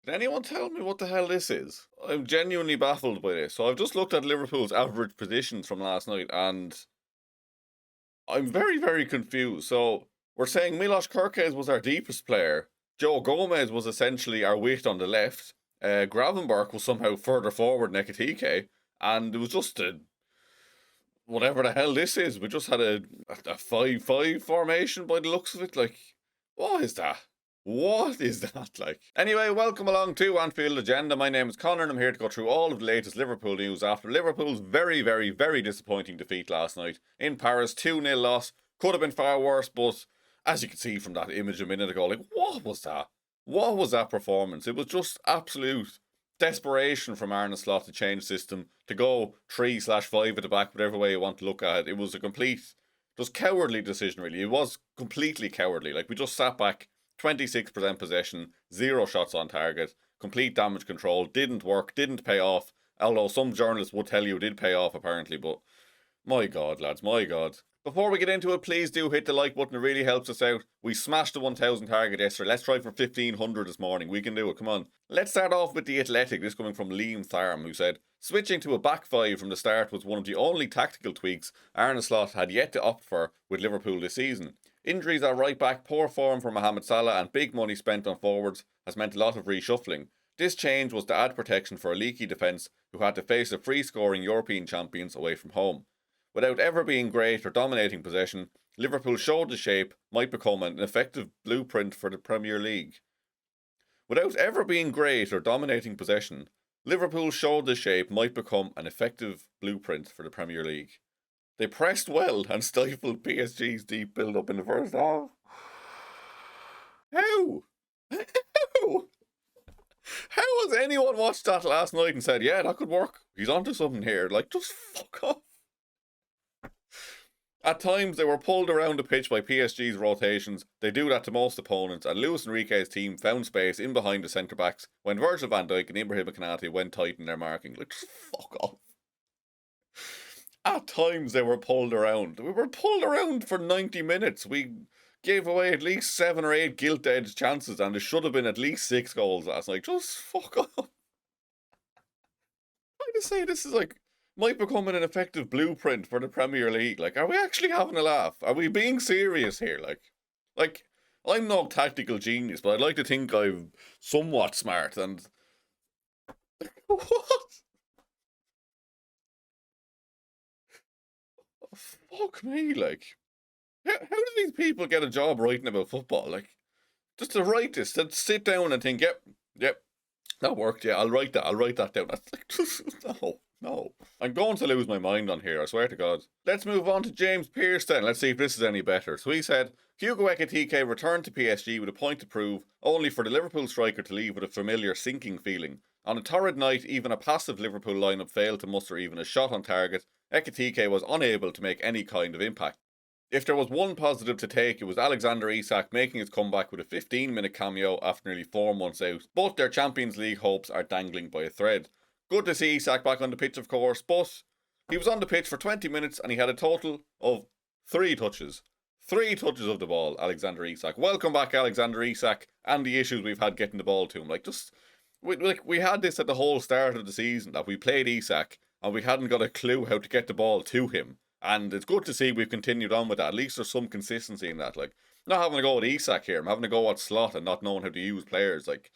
Can anyone tell me what the hell this is? I'm genuinely baffled by this. So I've just looked at Liverpool's average positions from last night and I'm very, very confused. So we're saying Milos Kerkez was our deepest player. Joe Gomez was essentially our weight on the left. Gravenberch was somehow further forward than Ekitike. And it was just whatever the hell this is. We just had a 5-5 formation by the looks of it. Like, what is that? What is that like? Anyway, welcome along to Anfield Agenda. My name is Conor and I'm here to go through all of the latest Liverpool news after Liverpool's very, very, very disappointing defeat last night in Paris. 2-0 loss. Could have been far worse, but as you can see from that image a minute ago, like, what was that? What was that performance? It was just absolute desperation from Arne Slot to change system, to go 3/5 at the back, whatever way you want to look at it. It was a complete, just cowardly decision, really. It was completely cowardly. Like, we just sat back, 26% possession, 0 shots on target, complete damage control, didn't work, didn't pay off. Although some journalists would tell you it did pay off, apparently, but my God, lads, my God. Before we get into it, please do hit the like button. It really helps us out. We smashed the 1,000 target yesterday. Let's try for 1,500 this morning. We can do it. Come on. Let's start off with the Athletic. This coming from Liam Tharm, who said, switching to a back five from the start was one of the only tactical tweaks Arne Slot had yet to opt for with Liverpool this season. Injuries at right back, poor form for Mohamed Salah and big money spent on forwards has meant a lot of reshuffling. This change was to add protection for a leaky defence who had to face the free-scoring European champions away from home. Without ever being great or dominating possession, Liverpool showed the shape might become an effective blueprint for the Premier League. Without ever being great or dominating possession, Liverpool showed the shape might become an effective blueprint for the Premier League. They pressed well and stifled PSG's deep build-up in the first half. How? How? How has anyone watched that last night and said, yeah, that could work? He's onto something here. Like, just fuck off. At times, they were pulled around the pitch by PSG's rotations. They do that to most opponents, and Luis Enrique's team found space in behind the centre-backs when Virgil van Dijk and Ibrahim Konate went tight in their marking. Like, just fuck off. At times, they were pulled around. We were pulled around for 90 minutes. We gave away at least 7 or 8 gilt-edged chances, and there should have been at least 6 goals last night. Just fuck off. I just say this is like, might become an effective blueprint for the Premier League. Like, are we actually having a laugh? Are we being serious here? Like, I'm no tactical genius, but I'd like to think I'm somewhat smart, and what? Fuck me, like, how do these people get a job writing about football? Like, just to write this, to sit down and think, yep, that worked, yeah, I'll write that down. That's like, just, no. I'm going to lose my mind on here, I swear to God. Let's move on to James Pearce then. Let's see if this is any better. So he said, Hugo Ekitike returned to PSG with a point to prove, only for the Liverpool striker to leave with a familiar sinking feeling. On a torrid night, even a passive Liverpool lineup failed to muster even a shot on target. Ekitike was unable to make any kind of impact. If there was one positive to take, it was Alexander Isak making his comeback with a 15-minute cameo after nearly 4 months out. But their Champions League hopes are dangling by a thread. Good to see Isak back on the pitch, of course, but he was on the pitch for 20 minutes and he had a total of 3 touches. 3 touches of the ball, Alexander Isak. Welcome back, Alexander Isak, and the issues we've had getting the ball to him. Like, just, we had this at the whole start of the season, that we played Isak and we hadn't got a clue how to get the ball to him. And it's good to see we've continued on with that. At least there's some consistency in that. Like, not having to go with Isak here. I'm having to go at Slot and not knowing how to use players. Like,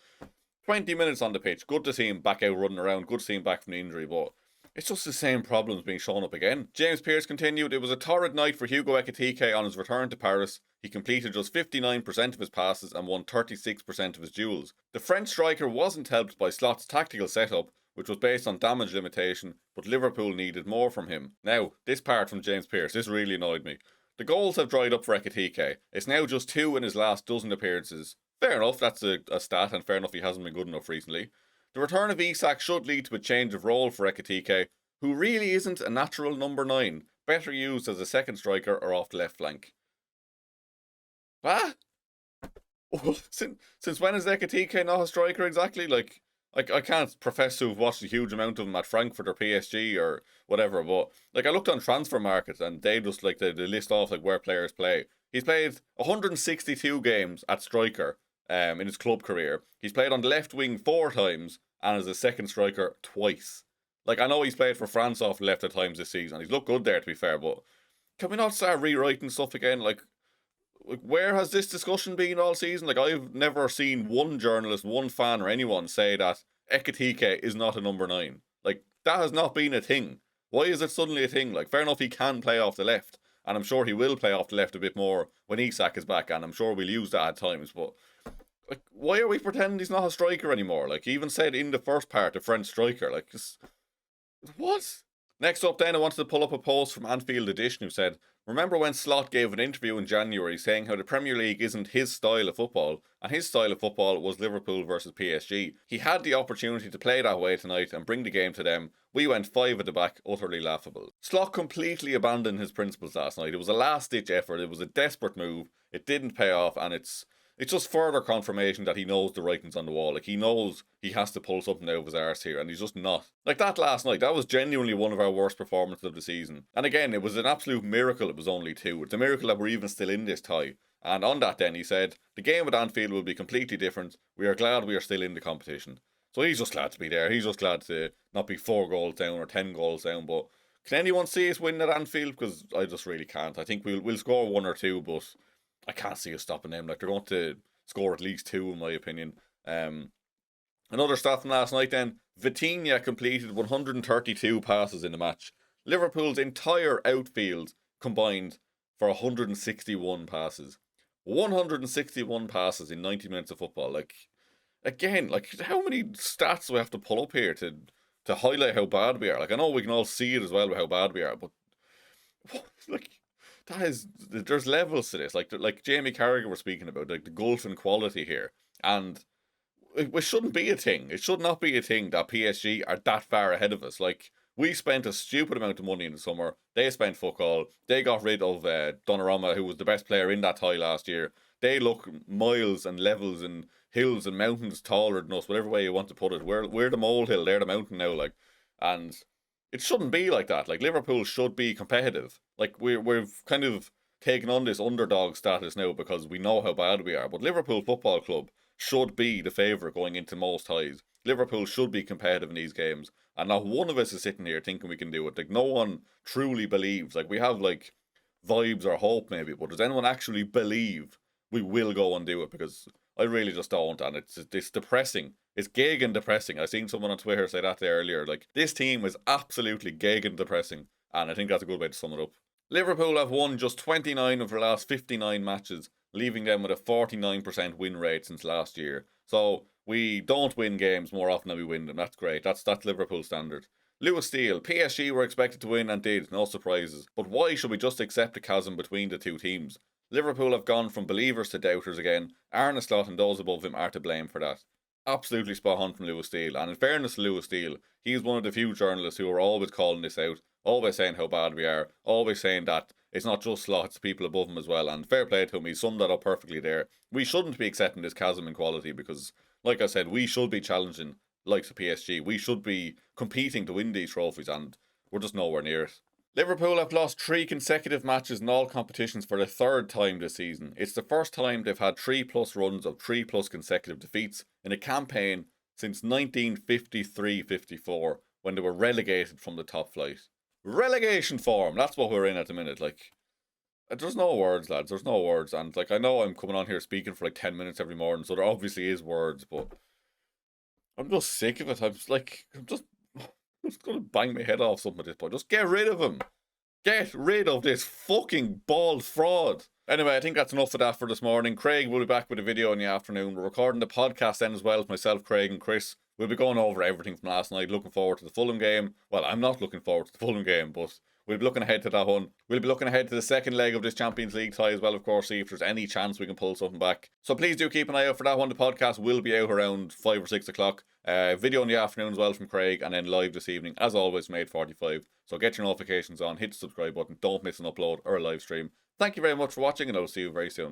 20 minutes on the pitch. Good to see him back out running around. Good to see him back from the injury. But it's just the same problems being shown up again. James Pearce continued, it was a torrid night for Hugo Ekitike on his return to Paris. He completed just 59% of his passes and won 36% of his duels. The French striker wasn't helped by Slot's tactical setup, which was based on damage limitation, but Liverpool needed more from him. Now, this part from James Pearce, this really annoyed me. The goals have dried up for Ekitike. It's now just 2 in his last dozen appearances. Fair enough, that's a stat, and fair enough he hasn't been good enough recently. The return of Isak should lead to a change of role for Ekitike, who really isn't a natural number 9, better used as a second striker or off the left flank. Ah? Since when is Ekitike not a striker exactly? Like, I can't profess to have watched a huge amount of them at Frankfurt or PSG or whatever, but like I looked on transfer markets and they just like they list off like where players play. He's played 162 games at striker in his club career. He's played on the left wing 4 times and as a second striker twice. Like, I know he's played for France off the left at times this season. He's looked good there, to be fair, but can we not start rewriting stuff again? Like, where has this discussion been all season? Like, I've never seen one journalist, one fan, or anyone say that Ekitike is not a number 9. Like, that has not been a thing. Why is it suddenly a thing? Like, fair enough, he can play off the left, and I'm sure he will play off the left a bit more when Isak is back, and I'm sure we'll use that at times, but like, why are we pretending he's not a striker anymore? Like, he even said in the first part, a French striker. Like, just, what? Next up then, I wanted to pull up a post from Anfield Edition who said, remember when Slot gave an interview in January saying how the Premier League isn't his style of football, and his style of football was Liverpool versus PSG. He had the opportunity to play that way tonight and bring the game to them. We went 5 at the back, utterly laughable. Slot completely abandoned his principles last night. It was a last-ditch effort, it was a desperate move, it didn't pay off, and it's just further confirmation that he knows the writing's on the wall. Like, he knows he has to pull something out of his arse here, and he's just not. Like, that last night, that was genuinely one of our worst performances of the season. And again, it was an absolute miracle it was only 2. It's a miracle that we're even still in this tie. And on that then, he said, the game at Anfield will be completely different. We are glad we are still in the competition. So he's just glad to be there. He's just glad to not be 4 goals down or 10 goals down. But can anyone see us win at Anfield? Because I just really can't. I think we'll score 1 or 2, but I can't see us stopping them. Like, they're going to score at least 2, in my opinion. Another stat from last night then, Vitinha completed 132 passes in the match. Liverpool's entire outfield combined for 161 passes. 161 passes in 90 minutes of football. Like, again, like, how many stats do we have to pull up here to highlight how bad we are? Like, I know we can all see it as well with how bad we are, but like, there's levels to this. Like Jamie Carragher was speaking about, like, the gulf in quality here, and it shouldn't be a thing. It should not be a thing that PSG are that far ahead of us. Like, we spent a stupid amount of money in the summer. They spent fuck all. They got rid of Donnarumma, who was the best player in that tie last year. They look miles and levels and hills and mountains taller than us, whatever way you want to put it. We're the molehill, they're the mountain now, like, and it shouldn't be like that. Like, Liverpool should be competitive. Like, we've kind of taken on this underdog status now because we know how bad we are. But Liverpool Football Club should be the favourite going into most ties. Liverpool should be competitive in these games, and not one of us is sitting here thinking we can do it. Like, no one truly believes. Like, we have, like, vibes or hope maybe, but does anyone actually believe we will go and do it? Because I really just don't, and it's depressing. It's Gagan depressing. I seen someone on Twitter say that there earlier. Like, this team is absolutely Gagan depressing, and I think that's a good way to sum it up. Liverpool have won just 29 of their last 59 matches, leaving them with a 49% win rate since last year. So we don't win games more often than we win them. That's great. That's Liverpool standard. Lewis Steele, PSG were expected to win and did, no surprises. But why should we just accept the chasm between the two teams? Liverpool have gone from believers to doubters again. Arne Slot and those above him are to blame for that. Absolutely spot on from Lewis Steele. And in fairness to Lewis Steele, he's one of the few journalists who are always calling this out, always saying how bad we are, always saying that it's not just Slot, it's people above him as well. And fair play to him, he summed that up perfectly there. We shouldn't be accepting this chasm in quality because, like I said, we should be challenging likes of PSG. We should be competing to win these trophies, and we're just nowhere near it. Liverpool have lost 3 consecutive matches in all competitions for the 3rd time this season. It's the first time they've had 3+ runs of 3+ consecutive defeats in a campaign since 1953-54, when they were relegated from the top flight. Relegation form, that's what we're in at the minute. Like, there's no words, lads, there's no words. And, like, I know I'm coming on here speaking for like 10 minutes every morning, so there obviously is words, but I'm just sick of it. I'm just gonna bang my head off something at this point. Just get rid of him. Get rid of this fucking bald fraud. Anyway, I think that's enough of that for this morning. Craig will be back with a video in the afternoon. We're recording the podcast then as well with myself, Craig and Chris. We'll be going over everything from last night. Looking forward to the Fulham game. Well, I'm not looking forward to the Fulham game, but we'll be looking ahead to that one. We'll be looking ahead to the second leg of this Champions League tie as well, of course, see if there's any chance we can pull something back. So please do keep an eye out for that one. The podcast will be out around 5 or 6 o'clock. Video in the afternoon as well from Craig, and then live this evening, as always, from 8:45. So get your notifications on, hit the subscribe button, don't miss an upload or a live stream. Thank you very much for watching, and I'll see you very soon.